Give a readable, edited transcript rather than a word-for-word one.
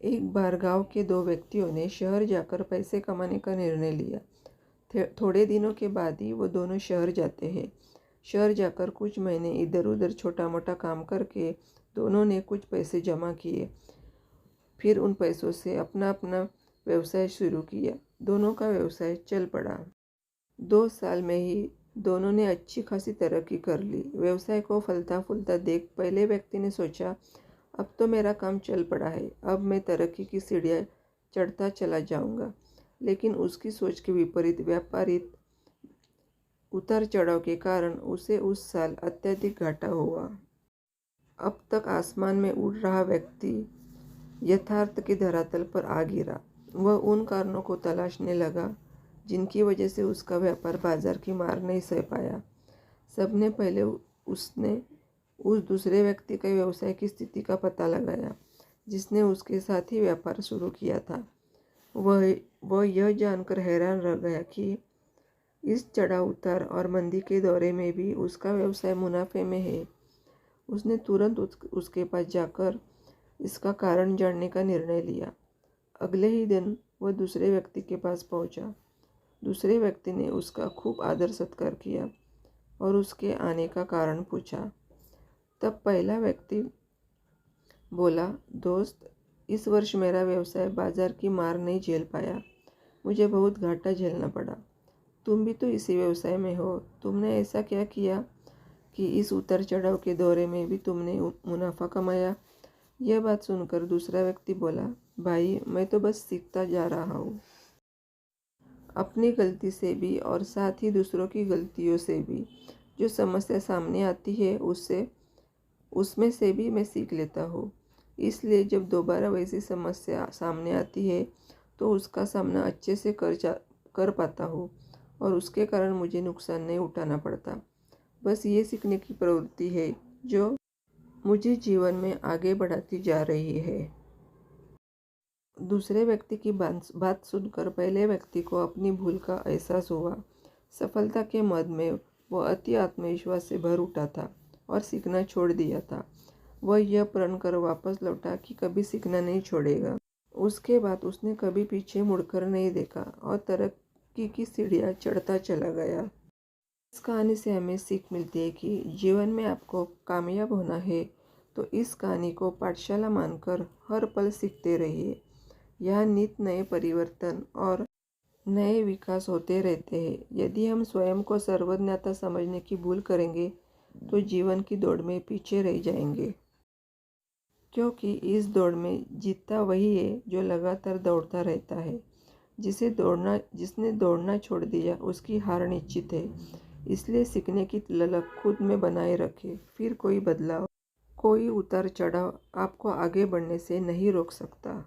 एक बार गांव के दो व्यक्तियों ने शहर जाकर पैसे कमाने का निर्णय लिया। थोड़े दिनों के बाद ही वो दोनों शहर जाते हैं। शहर जाकर कुछ महीने इधर उधर छोटा मोटा काम करके दोनों ने कुछ पैसे जमा किए। फिर उन पैसों से अपना अपना व्यवसाय शुरू किया। दोनों का व्यवसाय चल पड़ा। 2 साल में ही दोनों ने अच्छी खासी तरक्की कर ली। व्यवसाय को फलता फूलता देख पहले व्यक्ति ने सोचा, अब तो मेरा काम चल पड़ा है, अब मैं तरक्की की सीढ़ियाँ चढ़ता चला जाऊंगा। लेकिन उसकी सोच के विपरीत व्यापारिक उतार चढ़ाव के कारण उसे उस साल अत्यधिक घाटा हुआ। अब तक आसमान में उड़ रहा व्यक्ति यथार्थ के धरातल पर आ गिरा। वह उन कारणों को तलाशने लगा जिनकी वजह से उसका व्यापार बाजार की मार नहीं सह पाया। सबने पहले उसने उस दूसरे व्यक्ति के व्यवसाय की स्थिति का पता लगाया जिसने उसके साथ ही व्यापार शुरू किया था। वह यह जानकर हैरान रह गया कि इस चढ़ाव उतार और मंदी के दौरे में भी उसका व्यवसाय मुनाफे में है। उसने तुरंत उसके पास जाकर इसका कारण जानने का निर्णय लिया। अगले ही दिन वह दूसरे व्यक्ति के पास पहुंचा। दूसरे व्यक्ति ने उसका खूब आदर सत्कार किया और उसके आने का कारण पूछा। तब पहला व्यक्ति बोला, दोस्त, इस वर्ष मेरा व्यवसाय बाजार की मार नहीं झेल पाया, मुझे बहुत घाटा झेलना पड़ा। तुम भी तो इसी व्यवसाय में हो, तुमने ऐसा क्या किया कि इस उतार चढ़ाव के दौरे में भी तुमने मुनाफा कमाया? यह बात सुनकर दूसरा व्यक्ति बोला, भाई, मैं तो बस सीखता जा रहा हूँ। अपनी गलती से भी और साथ ही दूसरों की गलतियों से भी जो समस्या सामने आती है उसमें से भी मैं सीख लेता हूँ। इसलिए जब दोबारा वैसी समस्या सामने आती है तो उसका सामना अच्छे से कर पाता हूँ और उसके कारण मुझे नुकसान नहीं उठाना पड़ता। बस ये सीखने की प्रवृत्ति है जो मुझे जीवन में आगे बढ़ाती जा रही है। दूसरे व्यक्ति की बात सुनकर पहले व्यक्ति को अपनी भूल का एहसास हुआ। सफलता के मद में वह अति आत्मविश्वास से भर उठा था और सीखना छोड़ दिया था। वह यह प्रण कर वापस लौटा कि कभी सीखना नहीं छोड़ेगा। उसके बाद उसने कभी पीछे मुड़कर नहीं देखा और तरक्की की सीढ़ियाँ चढ़ता चला गया। इस कहानी से हमें सीख मिलती है कि जीवन में आपको कामयाब होना है तो इस कहानी को पाठशाला मानकर हर पल सीखते रहिए। यहाँ नित नए परिवर्तन और नए विकास होते रहते हैं। यदि हम स्वयं को सर्वज्ञता समझने की भूल करेंगे तो जीवन की दौड़ में पीछे रह जाएंगे, क्योंकि इस दौड़ में जीतता वही है जो लगातार दौड़ता रहता है। जिसने दौड़ना छोड़ दिया उसकी हार निश्चित है। इसलिए सीखने की ललक खुद में बनाए रखें। फिर कोई बदलाव, कोई उतार चढ़ाव आपको आगे बढ़ने से नहीं रोक सकता।